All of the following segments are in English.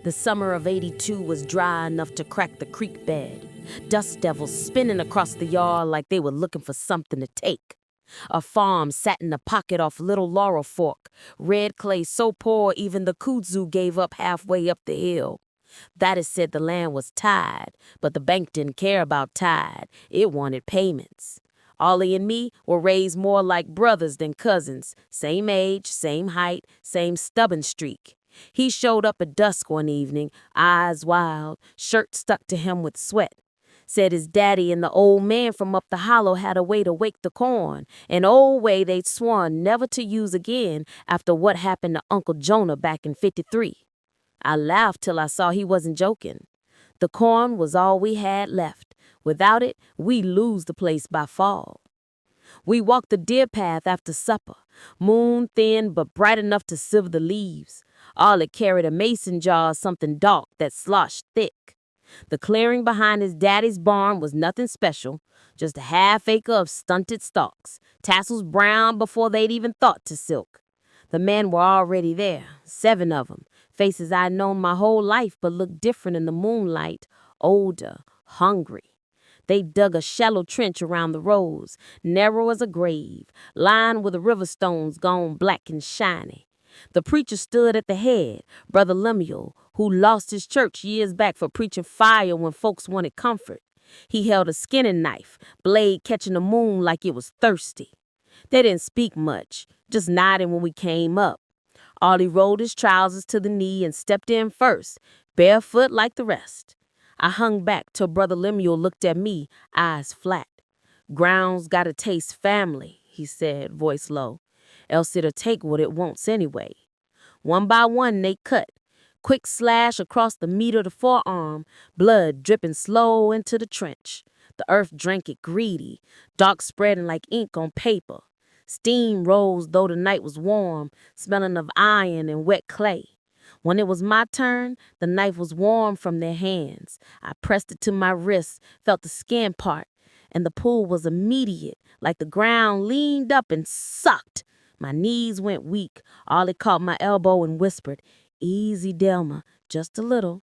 The summer of '82 was dry enough to crack the creek bed. Dust devils spinning across the yard like they were looking for something to take. A farm sat in a pocket off Little Laurel Fork. Red clay so poor even the kudzu gave up halfway up the hill. That is said the land was tied, but the bank didn't care about tied. It wanted payments. Ollie and me were raised more like brothers than cousins. Same age, same height, same stubborn streak. He showed up at dusk one evening, eyes wild, shirt stuck to him with sweat. Said his daddy and the old man from up the hollow had a way to wake the corn, an old way they'd sworn never to use again after what happened to Uncle Jonah back in '53. I laughed till I saw he wasn't joking. The corn was all we had left. Without it, we'd lose the place by fall. We walked the deer path after supper, moon thin but bright enough to sieve the leaves. Ollie carried a mason jar of something dark that sloshed thick. The clearing behind his daddy's barn was nothing special, just a half-acre of stunted stalks, tassels brown before they'd even thought to silk. The men were already there, 7 of them, faces I'd known my whole life but looked different in the moonlight, older, hungry. They dug a shallow trench around the rows, narrow as a grave, lined with the river stones gone black and shiny. The preacher stood at the head, Brother Lemuel, who lost his church years back for preaching fire when folks wanted comfort. He held a skinning knife, blade catching the moon like it was thirsty. They didn't speak much, just nodding when we came up. Ollie rolled his trousers to the knee and stepped in first, barefoot like the rest. I hung back till Brother Lemuel looked at me, eyes flat. "Ground's gotta taste family," he said, voice low. "Else it'll take what it wants anyway." One by one they cut. Quick slash across the meat of the forearm, blood dripping slow into the trench. The earth drank it greedy, dark spreading like ink on paper. Steam rose though the night was warm, smelling of iron and wet clay. When it was my turn, the knife was warm from their hands. I pressed it to my wrist, felt the skin part, and the pull was immediate, like the ground leaned up and sucked. My knees went weak. Ollie caught my elbow and whispered, "Easy, Delma, just a little."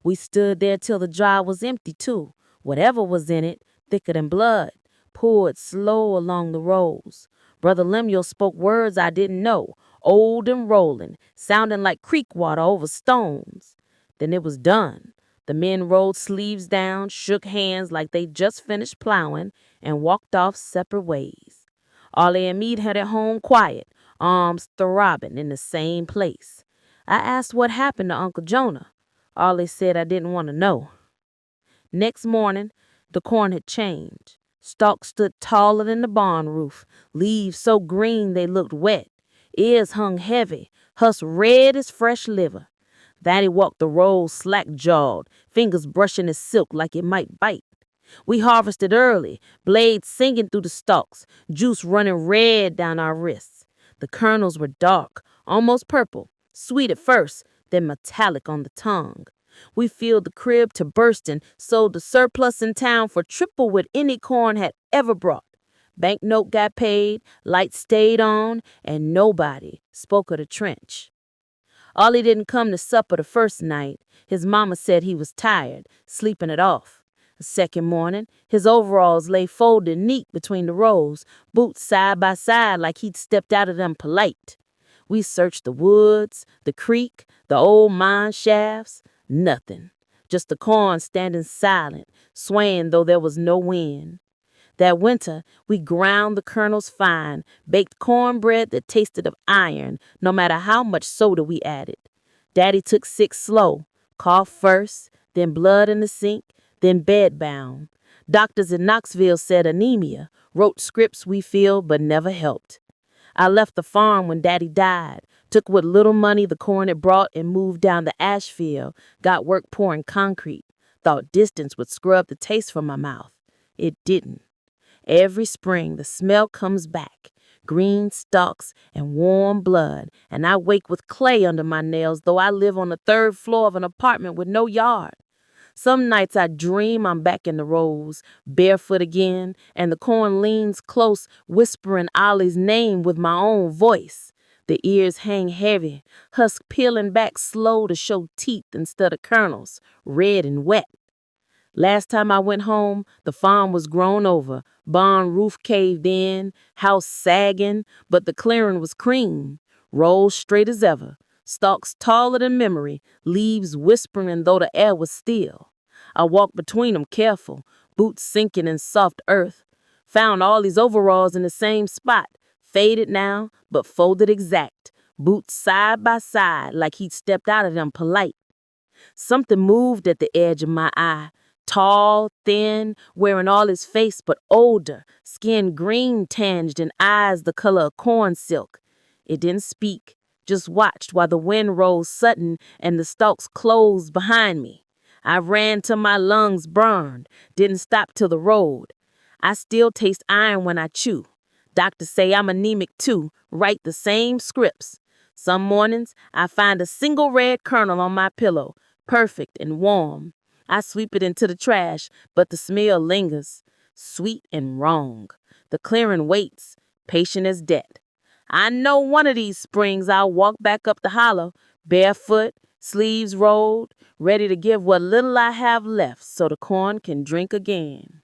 We stood there till the jar was empty, too. Whatever was in it, thicker than blood, poured slow along the rows. Brother Lemuel spoke words I didn't know, old and rolling, sounding like creek water over stones. Then it was done. The men rolled sleeves down, shook hands like they just finished plowing, and walked off separate ways. Ollie and me headed home quiet, arms throbbing in the same place. I asked what happened to Uncle Jonah. Ollie said I didn't want to know. Next morning, the corn had changed. Stalks stood taller than the barn roof, leaves so green they looked wet. Ears hung heavy, husks red as fresh liver. Daddy walked the rows slack-jawed, fingers brushing his silk like it might bite. We harvested early, blades singing through the stalks, juice running red down our wrists. The kernels were dark, almost purple, sweet at first, then metallic on the tongue. We filled the crib to bursting, sold the surplus in town for triple what any corn had ever brought. Banknote got paid, lights stayed on, and nobody spoke of the trench. Ollie didn't come to supper the first night. His mama said he was tired, sleeping it off. The second morning, his overalls lay folded neat between the rows, boots side by side like he'd stepped out of them polite. We searched the woods, the creek, the old mine shafts. Nothing. Just the corn standing silent, swaying though there was no wind. That winter, we ground the kernels fine, baked cornbread that tasted of iron, no matter how much soda we added. Daddy took sick slow, cough first, then blood in the sink, then bedbound. Doctors in Knoxville said anemia, wrote scripts we filled but never helped. I left the farm when Daddy died, took what little money the corn had brought and moved down the ash field, got work pouring concrete, thought distance would scrub the taste from my mouth. It didn't. Every spring the smell comes back, green stalks and warm blood, and I wake with clay under my nails though I live on the 3rd floor of an apartment with no yard. Some nights I dream I'm back in the rows, barefoot again, and the corn leans close, whispering Ollie's name with my own voice. The ears hang heavy, husk peeling back slow to show teeth instead of kernels, red and wet. Last time I went home, the farm was grown over, barn roof caved in, house sagging, but the clearing was cream, rolled straight as ever, stalks taller than memory, leaves whispering though the air was still. I walked between them careful, boots sinking in soft earth. Found all these overalls in the same spot, faded now, but folded exact, boots side by side like he'd stepped out of them polite. Something moved at the edge of my eye. Tall, thin, wearing all his face but older, skin green tinged and eyes the color of corn silk. It didn't speak, just watched while the wind rose sudden and the stalks closed behind me. I ran till my lungs burned, didn't stop till the road. I still taste iron when I chew. Doctors say I'm anemic too, write the same scripts. Some mornings I find a single red kernel on my pillow, perfect and warm. I sweep it into the trash, but the smell lingers, sweet and wrong. The clearing waits, patient as death. I know one of these springs I'll walk back up the hollow, barefoot, sleeves rolled, ready to give what little I have left so the corn can drink again.